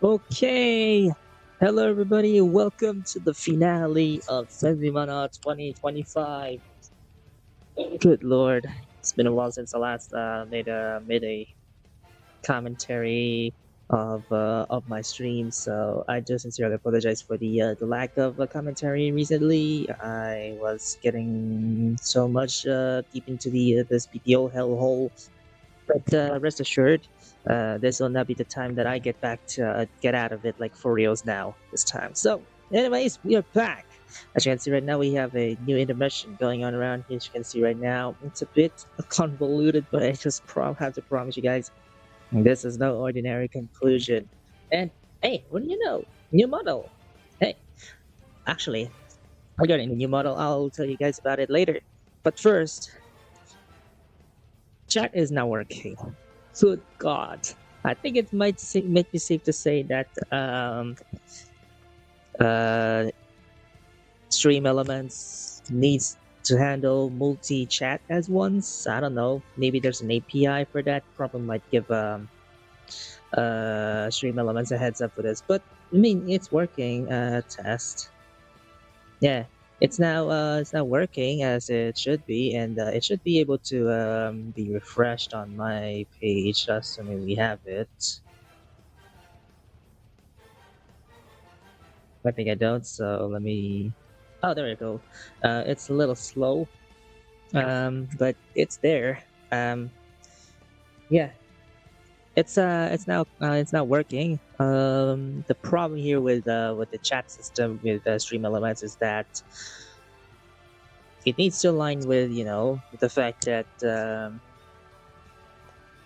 Okay, hello everybody. Welcome to the finale of千里真那 2025. Good lord, it's been a while since I last made a commentary of my stream, so I do sincerely apologize for the lack of a commentary recently. I was getting so much deep into the this BPO hellhole. But rest assured, this will not be the time that I get back to get out of it like for reals now this time. So, anyways, we are back. As you can see right now, we have a new intermission going on around here. As you can see right now, it's a bit convoluted, but I just have to promise you guys, this is no ordinary conclusion. And hey, what do you know? New model. Hey, actually, regarding the new model, I'll tell you guys about it later. But first, chat is not working. Good God. I think it might be safe to say that uh, Stream Elements needs to handle multi-chat as once. I don't know. Maybe there's an API for that. Probably might give Stream Elements a heads up for this. But I mean, it's working. Test. Yeah, it's now working as it should be, and it should be able to be refreshed on my page, assuming we have it. I think I don't, so let me. Oh, there we go. It's a little slow, but it's there. Yeah, it's now working. The problem here with the chat system with Stream Elements is that it needs to align with the fact that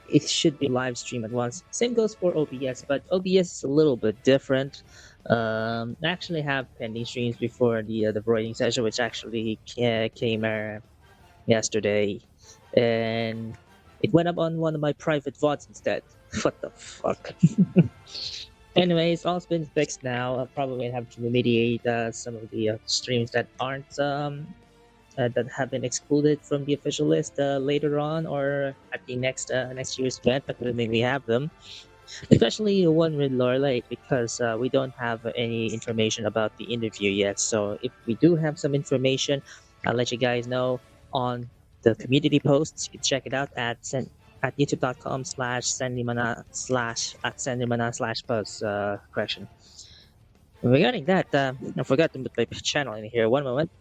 it should be live stream at once. Same goes for OBS, but OBS is a little bit different. I actually have pending streams before the broiling session, which actually came yesterday, and it went up on one of my private VODs instead. What the fuck? Anyways, all's been fixed now. I'll probably have to remediate some of the streams that aren't that have been excluded from the official list later on or at the next year's event, but we have them. Especially one with Lorelei, because we don't have any information about the interview yet. So if we do have some information, I'll let you guys know on the community posts. You can check it out at youtube.com/sendimana /sendimana/buzz correction. Regarding that, I forgot to put my channel in here. One moment.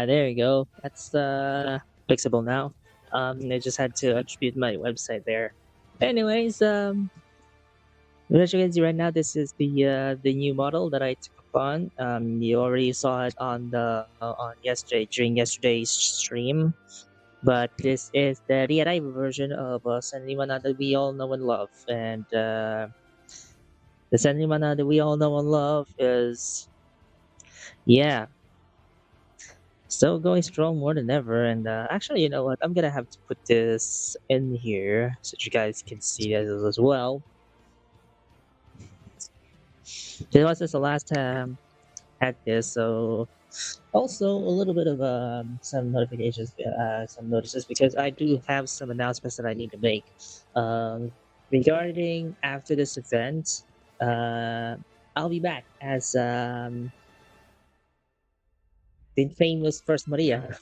There you go. That's fixable now. I just had to attribute my website there. Anyways, as you can see right now, this is the new model that I took upon. You already saw it on the on yesterday during yesterday's stream, but this is the real-life version of Senrimana that we all know and love, and the Senrimana that we all know and love is yeah. Still going strong more than ever, and actually, you know what? I'm gonna have to put this in here so you guys can see it as well. This was just the last time I had this, so also a little bit of some notifications, some notices, because I do have some announcements that I need to make regarding after this event. I'll be back as the famous First Maria.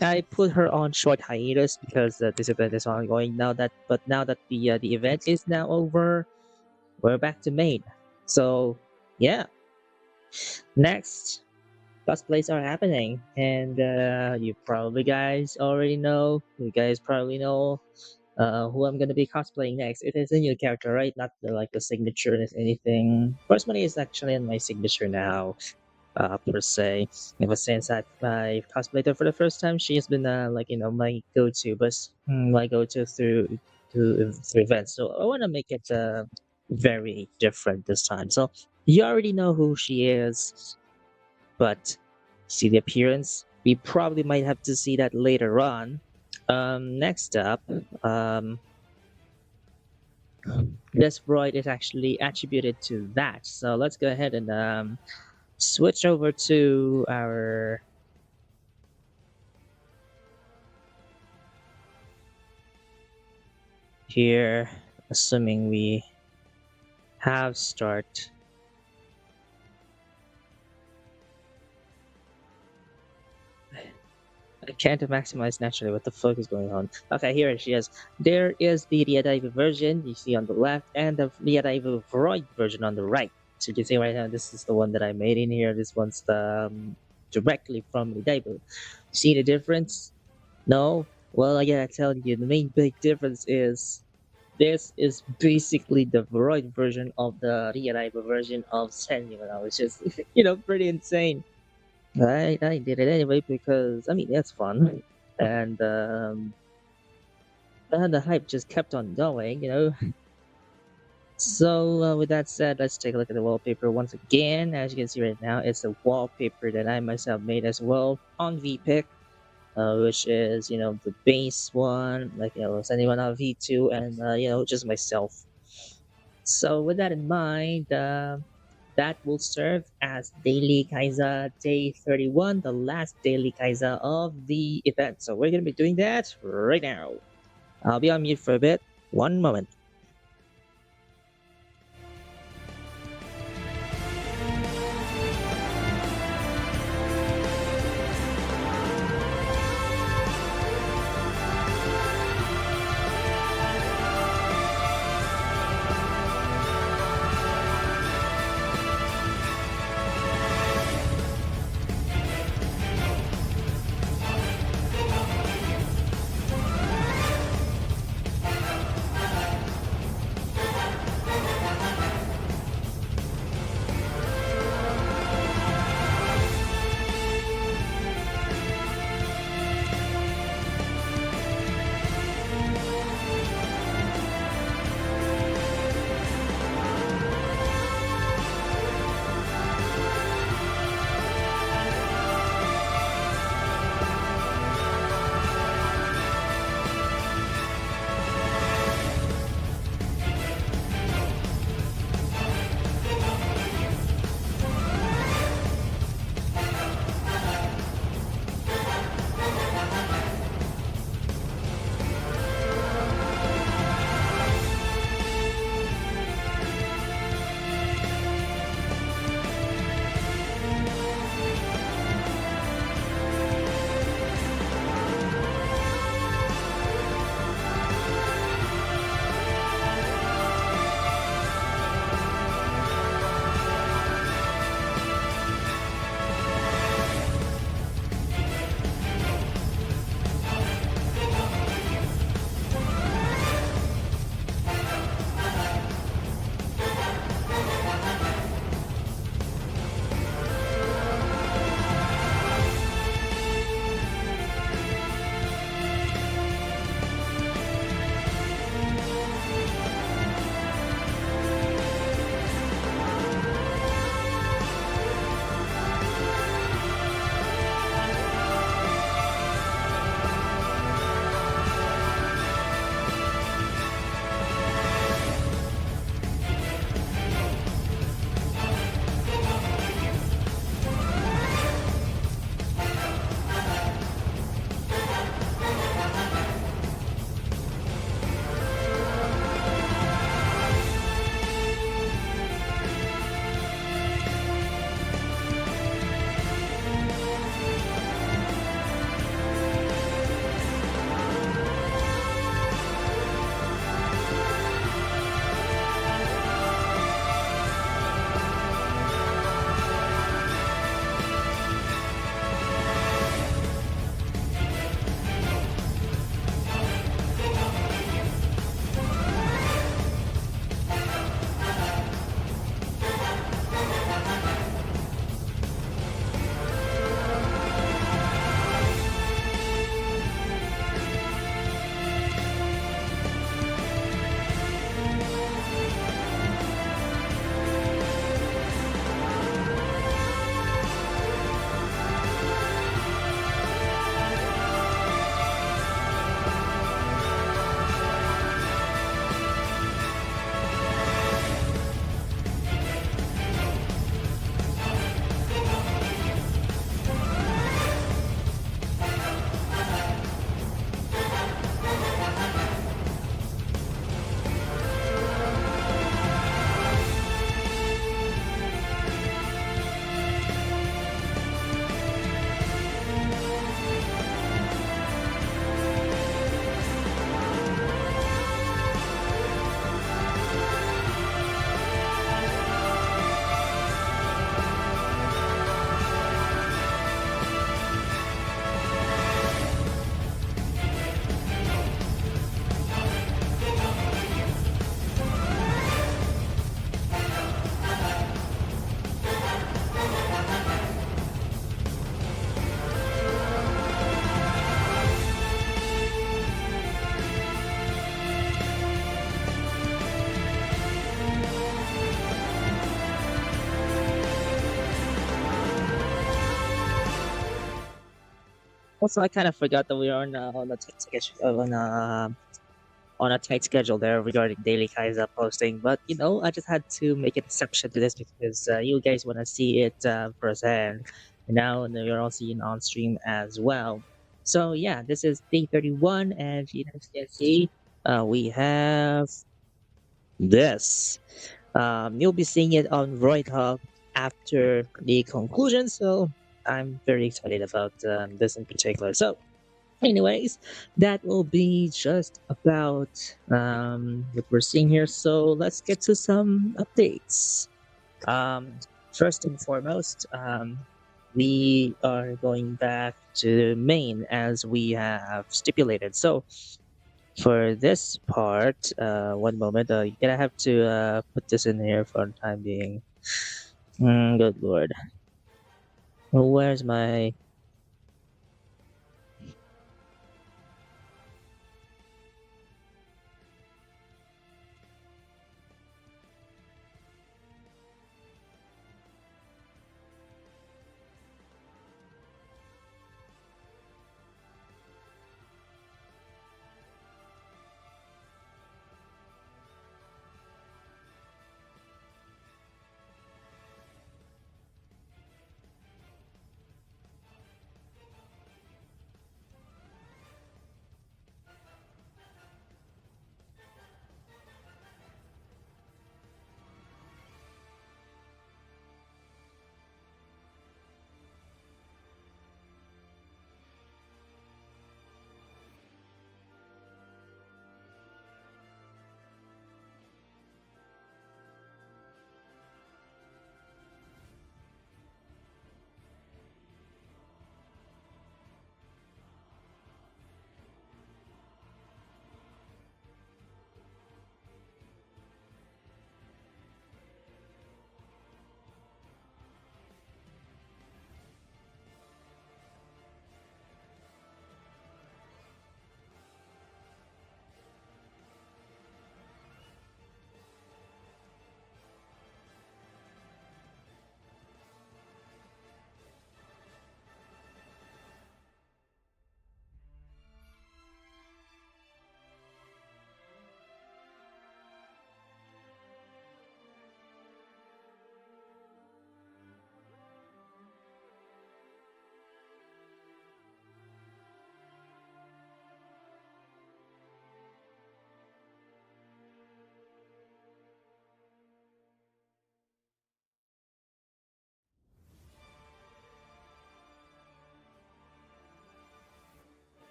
I put her on short hiatus because this event is ongoing now. But now that the event is now over, we're back to main. So yeah, next cosplays are happening, and you probably guys already know. You guys probably know who I'm gonna be cosplaying next. It is a new character, right? Not like the signature or anything. First Maria is actually on my signature now. Per se. Ever since I cosplayed her for the first time, she has been like my go-to, but my go-to through events. So I want to make it very different this time. So you already know who she is, but see the appearance. We probably might have to see that later on. Next up, this void is actually attributed to that. So let's go ahead and switch over to our here, assuming we have start. I can't maximize naturally. What the fuck is going on? Okay, here she is. There is the Riadaiva version you see on the left, and the Riadaiva Void version on the right. So you can see right now, this is the one that I made in here. This one's the directly from Riadaiva. See the difference? No? Well, I gotta tell you, the main big difference is this is basically the Void version of the Riadaiva version of Senua, which is, pretty insane. I did it anyway because I mean that's fun, and the hype just kept on going. So with that said, let's take a look at the wallpaper once again. As you can see right now, it's a wallpaper that I myself made as well on VPic, which is the base one, like anyone on V2, and just myself. So with that in mind, that will serve as Daily Kaiza Day 31, the last Daily Kaiza of the event. So we're going to be doing that right now. I'll be on mute for a bit. One moment. Also, I kind of forgot that we are on a tight schedule on a tight schedule there regarding daily Kaiser posting. But I just had to make an exception to this because you guys want to see it firsthand. And now you're all seeing on stream as well. So yeah, this is day 31, and as you can see, we have this. You'll be seeing it on Royd Hub after the conclusion. So I'm very excited about this in particular. So anyways, that will be just about what we're seeing here. So let's get to some updates. Um, First and foremost, we are going back to main as we have stipulated. So for this part, one moment, you're gonna have to put this in here for the time being. Good lord. Well, where's my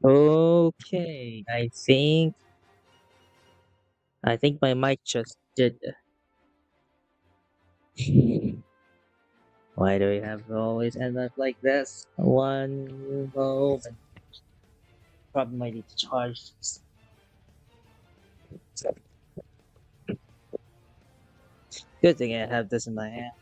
Okay, I think my mic just did. Why do we have to always end up like this? One moment. Probably might need to charge this. Good thing I have this in my hand.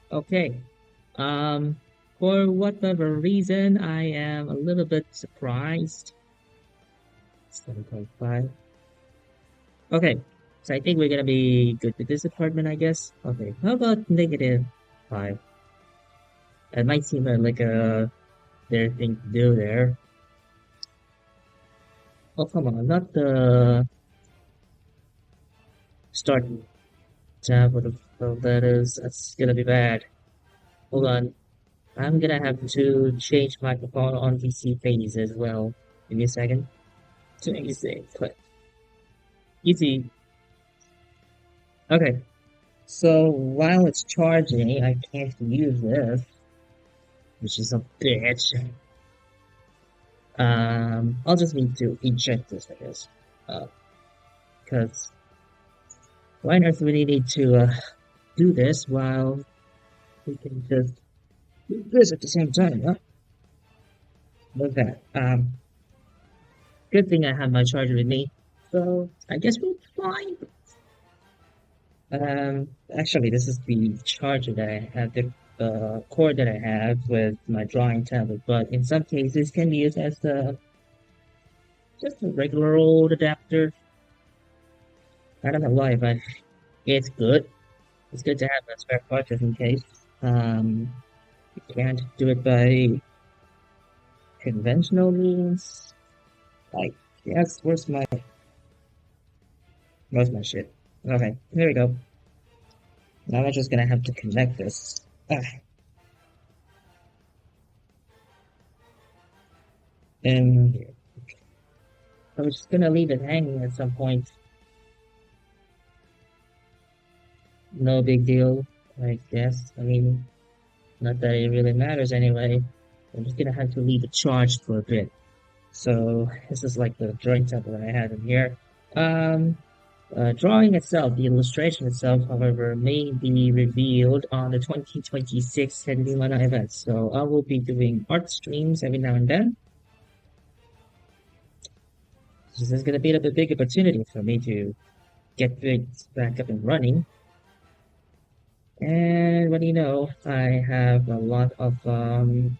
Okay. Um, for whatever reason, I am a little bit surprised. 7.5. Okay. So I think we're gonna be good with this apartment, I guess. Okay. How about -5? That might seem like a their thing to do there. Oh, come on, not the start tab of letters. That's gonna be bad. Hold on. I'm gonna have to change microphone on PC phase as well. Give me a second. To make it safe. But easy. Okay. So while it's charging, I can't use this. which is a bitch. I'll just need to eject this, I guess. Because why on earth would we need to do this while we can just do this at the same time, huh? Look at that. Good thing I have my charger with me, so I guess we'll be fine. Actually, this is the charger that I have, the cord that I have with my drawing tablet, but in some cases can be used as just a regular old adapter. I don't know why, but it's good. It's good to have a spare part just in case. You can't do it by conventional means. Like, yes, where's my shit? Okay, there we go. Now I'm just gonna have to connect this. And here. I was just gonna leave it hanging at some point. No big deal, I guess. I mean, not that it really matters anyway. I'm just gonna have to leave it charged for a bit. So this is like the drawing tablet that I had in here. Drawing itself, the illustration itself, however, may be revealed on the 2026 千里真那event. So I will be doing art streams every now and then. This is going to be a big opportunity for me to get things back up and running. And what do you know, I have a lot of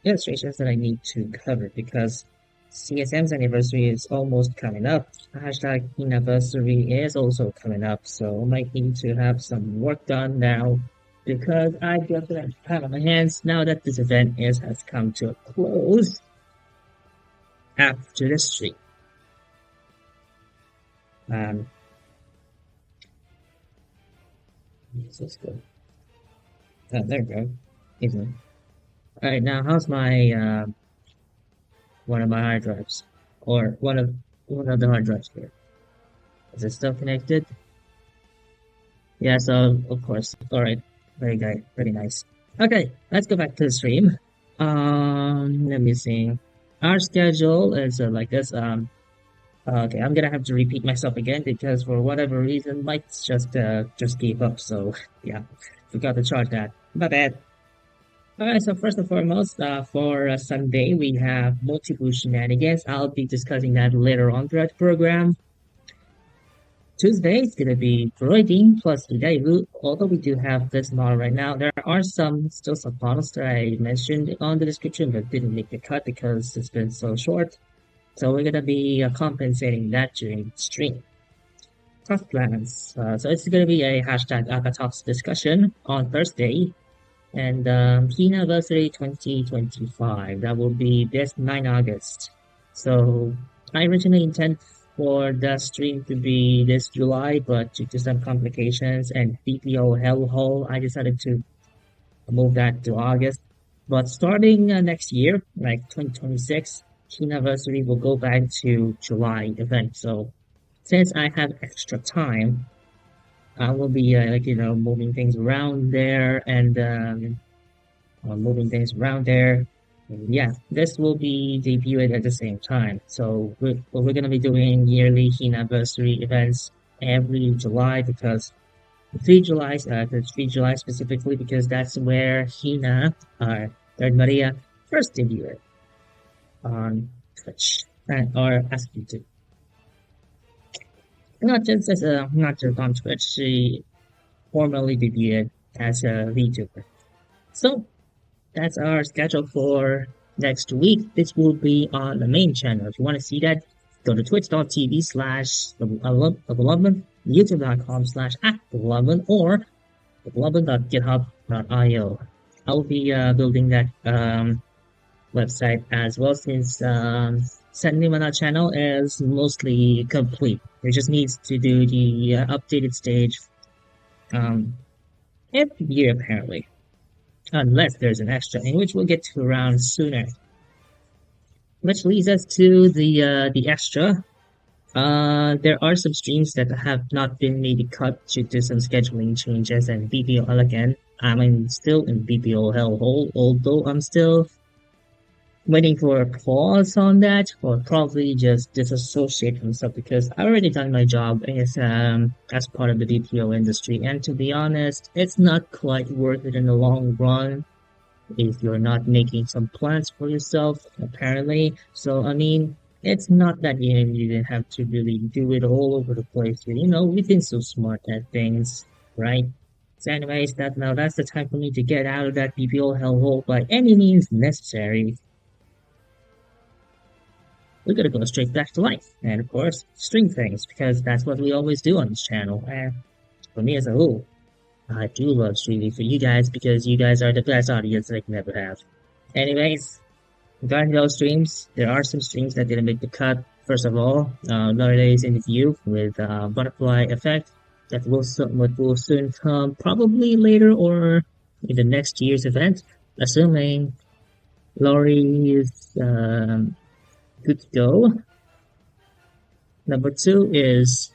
illustrations that I need to cover because CSM's anniversary is almost coming up. Hashtag anniversary is also coming up, so I might need to have some work done now because I got that time on my hands now that this event has come to a close after the stream. Let's go. Oh, there we go. Easily. Alright, now how's my one of my hard drives? Or one of the hard drives here. Is it still connected? Yeah, so of course. Alright. Very nice. Okay, let's go back to the stream. Let me see. Our schedule is like this. Okay, I'm gonna have to repeat myself again because for whatever reason, lights just gave up. So yeah, forgot to charge that. My bad. Alright, so first and foremost, for Sunday, we have multiple shenanigans. I'll be discussing that later on throughout the program. Tuesday, it's going to be Broiding plus Idaibu. Although we do have this model right now, there are still some models that I mentioned on the description but didn't make the cut because it's been so short. So we're going to be compensating that during the stream. Tough plans. So it's going to be a hashtag Akatalks discussion on Thursday. And Anniversary 2025. That will be this 9 August. So I originally intended for the stream to be this July, but due to some complications and BPO hellhole, I decided to move that to August. But starting next year, like 2026, Anniversary will go back to July event. So since I have extra time, I will be moving things around there and yeah, this will be debuted at the same time. So we're gonna be doing yearly anniversary events every July because the 3 July specifically because that's where Hina, our Third Maria, first debuted on Twitch or asked you to. Not just on Twitch, she formally debuted as a VTuber. So that's our schedule for next week. This will be on the main channel. If you want to see that, go to twitch.tv/thebeloved, youtube.com/@thebeloved, or thebeloved.github.io. I will be building that website as well since千里真那 channel is mostly complete. It just needs to do the updated stage every year apparently. Unless there's an extra, in which we'll get to around sooner. Which leads us to the extra. There are some streams that have not been made cut due to some scheduling changes and BPO again. I'm still in BPO hellhole, although I'm still waiting for a pause on that, or probably just disassociate himself because I already done my job as part of the BPO industry, and to be honest, it's not quite worth it in the long run if you're not making some plans for yourself, apparently. So I mean, it's not that you didn't have to really do it all over the place. We've been so smart at things, right? So anyways, that's the time for me to get out of that BPO hellhole by any means necessary. We're gonna go straight back to life, and of course, string things, because that's what we always do on this channel. And for me as a whole, I do love streaming for you guys because you guys are the best audience I can ever have. Anyways, regarding those streams, there are some streams that didn't make the cut. First of all, another day's interview with Butterfly Effect that will soon come, probably later or in the next year's event, assuming Laurie is good to go. Number two is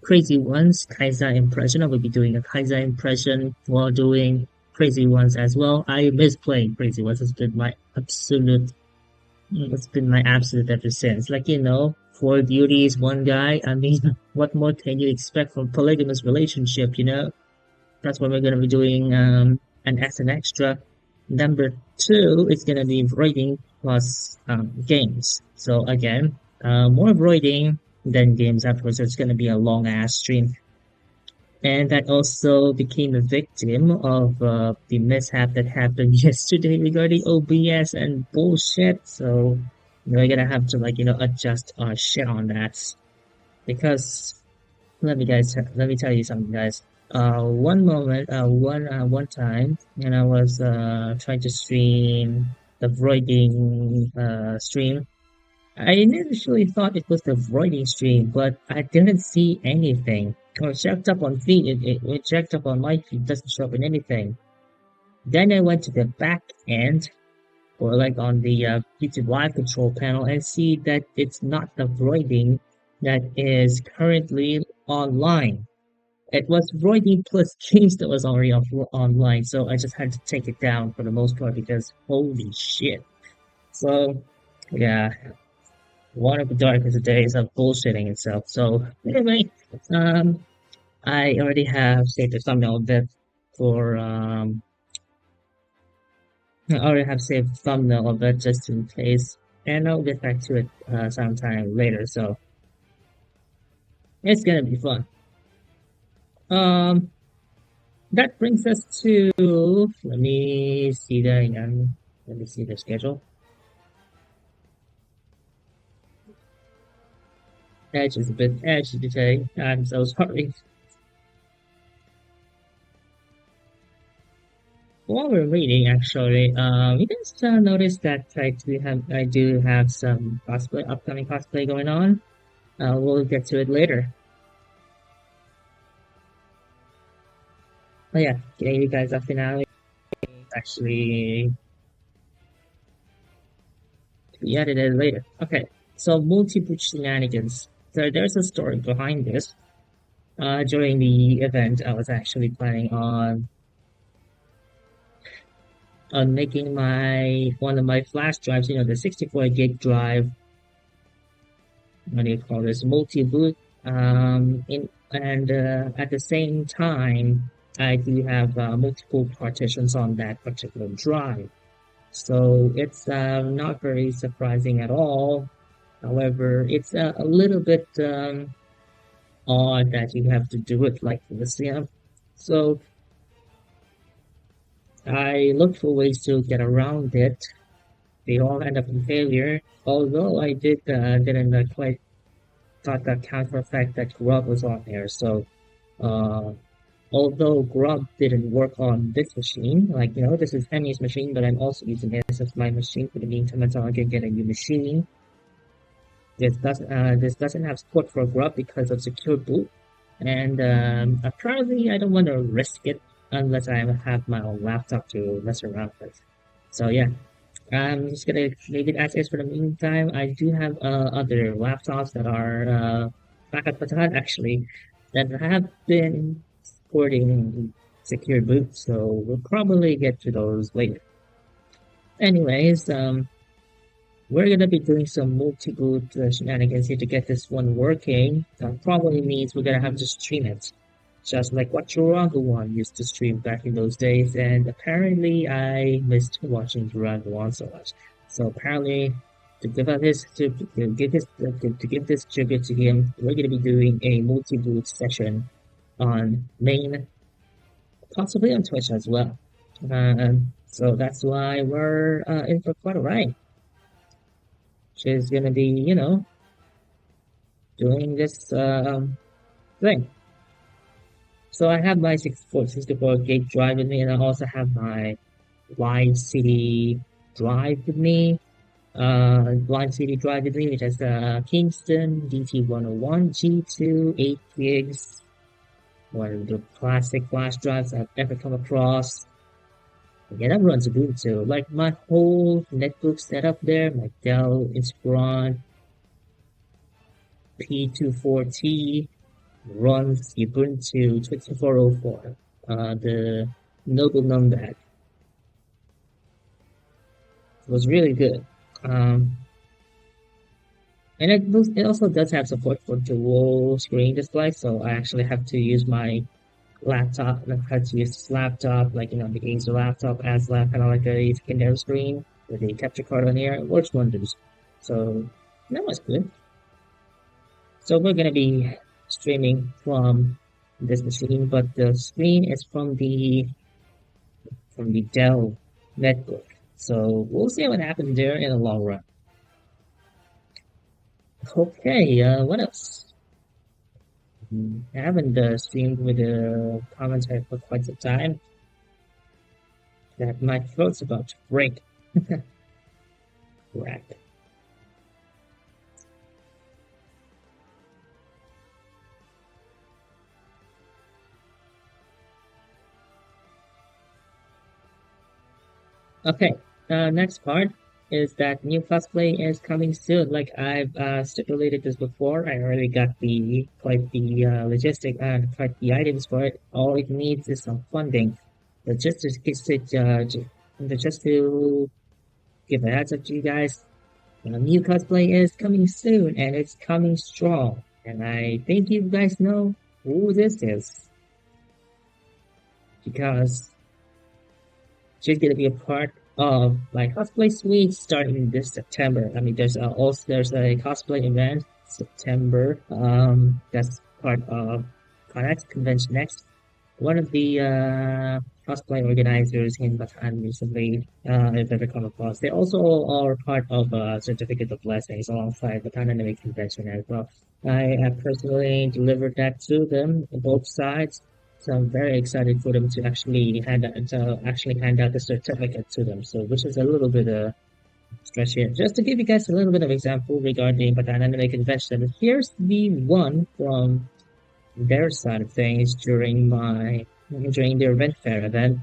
Crazy Ones, Kaisa impression. I will be doing a Kaisa impression while doing Crazy Ones as well. I miss playing Crazy Ones. It's been my absolute ever since. Four beauties, one guy. I mean, what more can you expect from polygamous relationship, That's what we're gonna be doing, as an extra. Number two is gonna be writing plus games. So again, more writing than games afterwards. So it's gonna be a long ass stream. And I also became a victim of the mishap that happened yesterday regarding OBS and bullshit. So we're gonna have to adjust our shit on that. Because let me tell you something, guys. One time, when I was trying to stream the voiding stream, I initially thought it was the voiding stream, but I didn't see anything. Or checked up on feed, it checked up on my feed, doesn't show up in anything. Then I went to the back end, or on the YouTube live control panel, and see that it's not the voiding that is currently online. It was Voiding plus games that was already online, so I just had to take it down for the most part because holy shit. So, yeah, one of the darkest days of bullshitting itself. So, anyway, I already have saved a thumbnail of it for, I already have saved a thumbnail of it just in case, and I'll get back to it sometime later, so it's gonna be fun. That brings us to, let me see the schedule. Edge is a bit edgy today. I'm so sorry. While we're reading, actually, you guys notice that I do have some upcoming cosplay going on. We'll get to it later. Oh yeah, getting you guys up finale actually be edited later. Okay, so multiple shenanigans. So there's a story behind this. During the event, I was actually planning on making one of my flash drives, the 64 gig drive. What do you call this? Multi-boot. At the same time, I do have multiple partitions on that particular drive. So it's not very surprising at all. However, it's a little bit odd that you have to do it like this, yeah. So I looked for ways to get around it. They all end up in failure. Although I didn't quite got that counter effect that Grub was on there. So although Grub didn't work on this machine, this is Emmy's machine, but I'm also using this as my machine for the meantime until I can get a new machine. This doesn't have support for Grub because of secure boot, and apparently I don't want to risk it unless I have my own laptop to mess around with. So yeah, I'm just gonna leave it as is for the meantime. I do have other laptops that are backup baton actually that have been supporting secure boot, so we'll probably get to those later. Anyways, we're gonna be doing some multi-boot shenanigans here to get this one working. Probably means we're gonna have to stream it, just like what Durango One used to stream back in those days. And apparently, I missed watching Durango One so much. So apparently, to give out his to give this tribute to him, we're gonna be doing a multi-boot session on main, possibly on Twitch as well. So that's why we're in for quite a ride. She's gonna be, doing this thing. So I have my 64 gig drive with me, and I also have my Live CD drive with me. Live CD drive with me, which has Kingston DT101 G2 8 gigs, one of the classic flash drives I've ever come across. Yeah, that runs Ubuntu. Like my whole netbook setup there, my Dell Inspiron P24T runs Ubuntu 2404, the Noble Numbad. It was really good. And it also does have support for dual screen display, so I actually have to use my laptop. I had to use this laptop, like the Acer laptop, as kind of like a secondary screen with a capture card on here. It works wonders. So that was good. So we're gonna be streaming from this machine, but the screen is from the Dell netbook. So we'll see what happens there in the long run. Okay, what else? I haven't streamed with the commentary for quite some time. That my throat's about to break. Right. Okay, next part is that new cosplay is coming soon. Like I've stipulated this before, I already got quite the logistic and quite the items for it. All it needs is some funding. But just to give a heads up to you guys, new cosplay is coming soon and it's coming strong. And I think you guys know who this is, because she's gonna be a part of my cosplay suite starting this September. I mean, there's a cosplay event September. That's part of Connect Convention Next. One of the cosplay organizers in Bataan recently, I've ever come across. They also are part of Certificate of Blessings alongside Bataan Anime Convention as well. I have personally delivered that to them on both sides. So I'm very excited for them to actually hand out the certificate to them. So which is a little bit stretch here. Just to give you guys a little bit of example regarding Bataan Anime Convention. Here's the one from their side of things during their event fair event.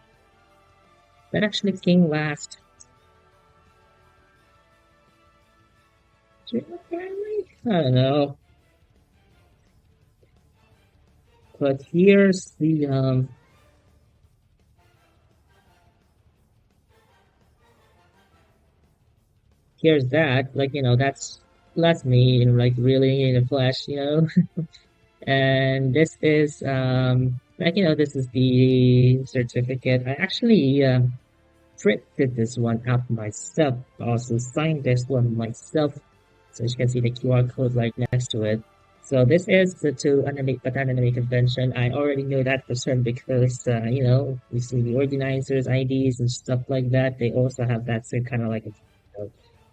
That actually came last June, apparently? I don't know. But here's the here's that, like that's me in like really in the flesh, and this is this is the certificate. I actually printed this one out myself, also signed this one myself, so you can see the QR code right next to it. So this is the Bataan Anime Convention. I already know that for certain because we see the organizers' IDs and stuff like that. They also have that same kind of like.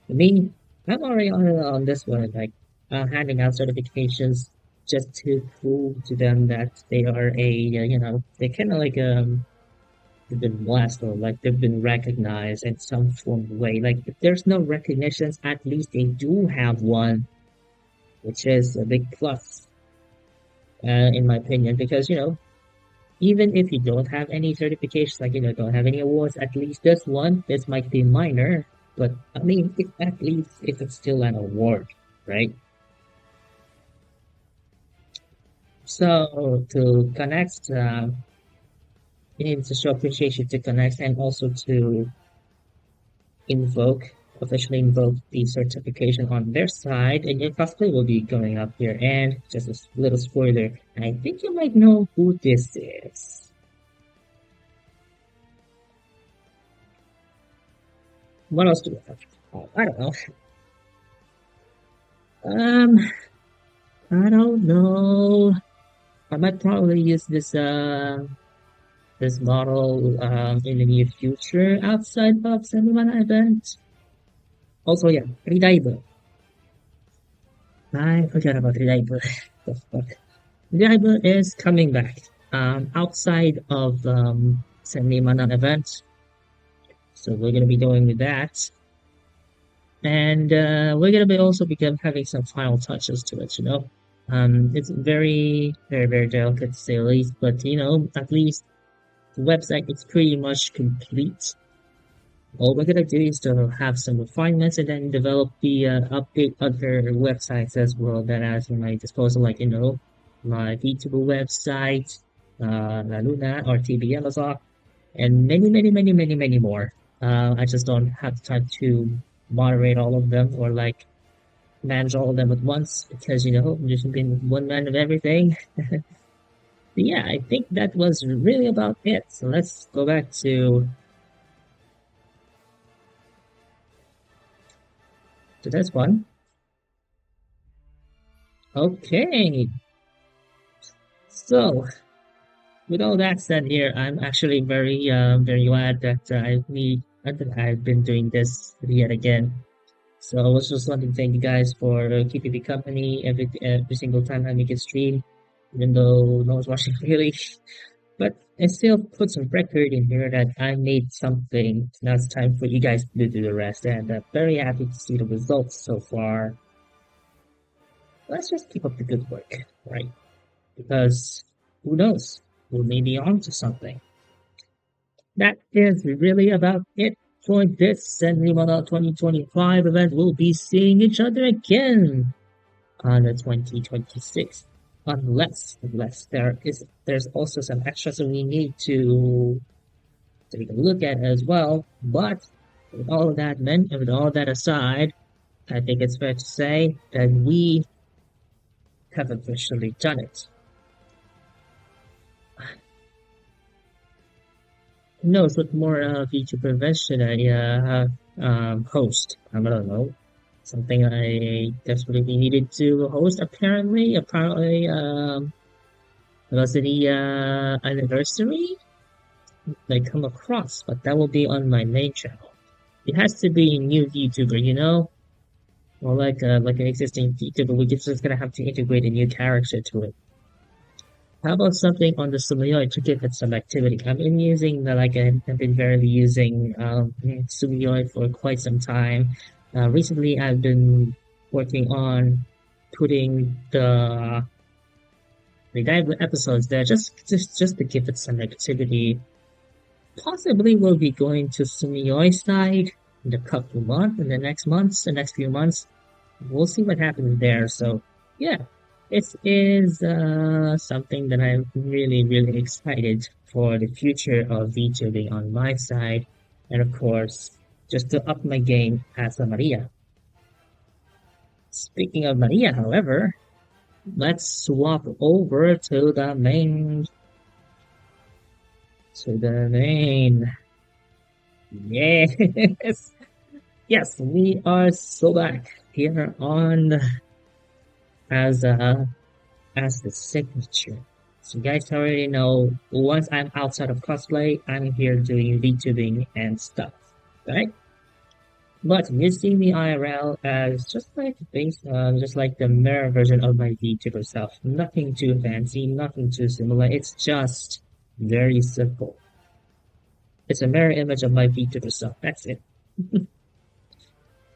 I mean, I'm already on this one, like handing out certifications just to prove to them that they are they kind of like they've been blessed or like they've been recognized in some form of way. Like if there's no recognitions, at least they do have one, which is a big plus, in my opinion, because even if you don't have any certifications, like don't have any awards, at least this might be minor, but I mean, at least if it's still an award, right? So to connect, you need to show appreciation to connect and also to officially invoke the certification on their side, and your cosplay will be going up here. And just a little spoiler, I think you might know who this is. What else do we have? Oh, I don't know. Um, I don't know. I might probably use this model in the near future outside of Sanimana event. Also, yeah, Ridaibu. I forgot about Ridaibu. The fuck. Ridaibu is coming back outside of Sanimana event. So we're gonna be doing that. And we're gonna be also having some final touches to it, you know. It's very, very, very delicate to say the least, but you know, at least the website is pretty much complete. All we're gonna do is to have some refinements and then develop the update other websites as well that has in my disposal, like you know, my VTuber website, La Luna or TBM as well, and many, many, many, many, many more. I just don't have time to moderate all of them or like manage all of them at once because you know I'm just being one man of everything. Yeah, I think that was really about it. So let's go back to this one. Okay, so with all that said here, I'm actually very very glad that I've been doing this yet again. So I was just wanting to thank you guys for keeping me company every single time I make a stream, even though no one's watching really. But I still put some record in here that I made something. Now it's time for you guys to do the rest, and I'm very happy to see the results so far. Let's just keep up the good work, right? Because who knows? We may be on to something. That is really about it for this Senrimana 2025 event. We'll be seeing each other again on the 2026. Unless there's also some extras that we need to take a look at as well. But with all of that meant and with all that aside, I think it's fair to say that we have officially done it. Who knows what more VTuber events should I host? I don't know. Something I desperately needed to host. Apparently, was it the anniversary? I come across, but that will be on my main channel. It has to be a new VTuber, you know, or like an existing VTuber. We're just gonna have to integrate a new character to it. How about something on the Sumiyoi to give it some activity? I've been using I've been barely using Sumiyoi for quite some time. Recently, I've been working on putting the dive episodes there just to give it some activity. Possibly we'll be going to Sumiyoi side in the next few months. We'll see what happens there. So yeah, it is something that I'm really, really excited for the future of VTubing on my side. And of course, just to up my game as a Maria. Speaking of Maria, however, let's swap over to the main. Yes, yes, we are so back here on as the signature. So you guys already know, once I'm outside of cosplay, I'm here doing VTubing and stuff, right? But you're seeing me IRL as just like the mirror version of my VTuber self. Nothing too fancy, nothing too similar. It's just very simple. It's a mirror image of my VTuber self. That's it.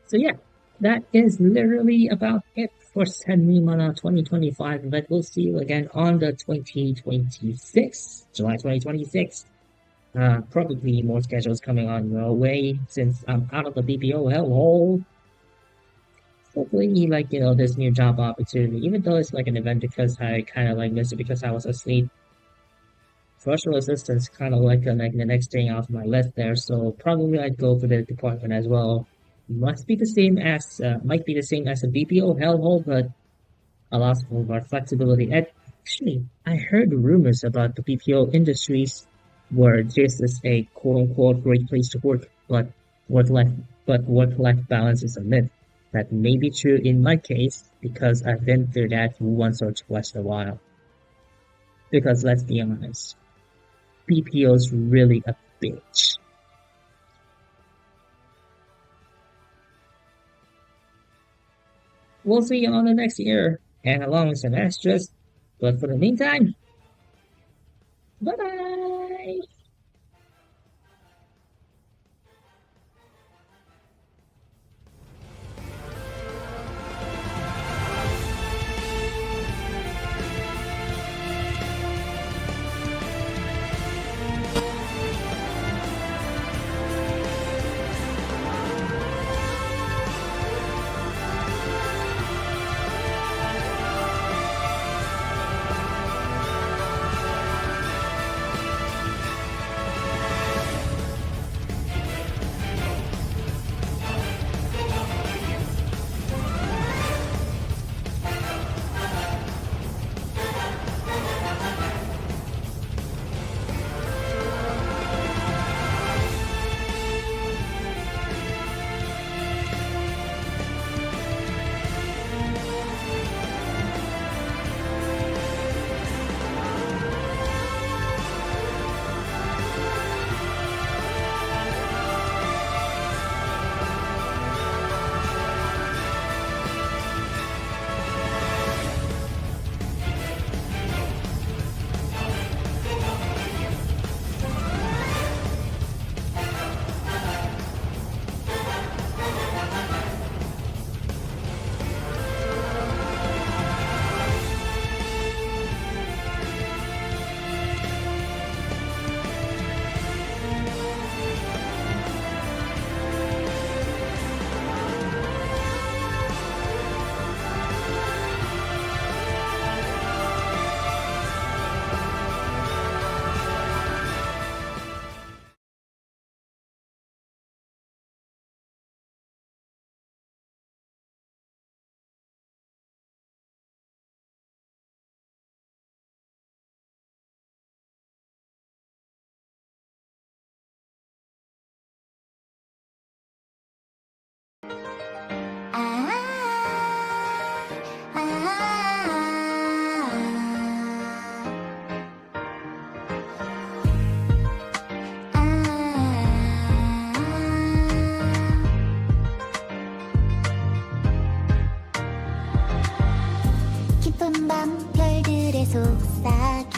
So yeah, that is literally about it for Senrimana 2025 event. We'll see you again on the July 2026. Probably more schedules coming on your way since I'm out of the BPO. Hello. Hopefully, like, you know, this new job opportunity, even though it's like an event because I kind of like missed it because I was asleep. Virtual assistants kind of like the next thing off my list there. So probably I'd go for the department as well. Might be the same as a BPO hellhole, but a lot more flexibility. And actually, I heard rumors about the BPO industries where this is a quote unquote great place to work, work life work life balance is a myth. That may be true in my case because I've been through that once or twice in a while. Because let's be honest, BPO's really a bitch. We'll see you on the next year and along with some extras. But for the meantime, bye bye! 깊은 밤 별들의 속삭임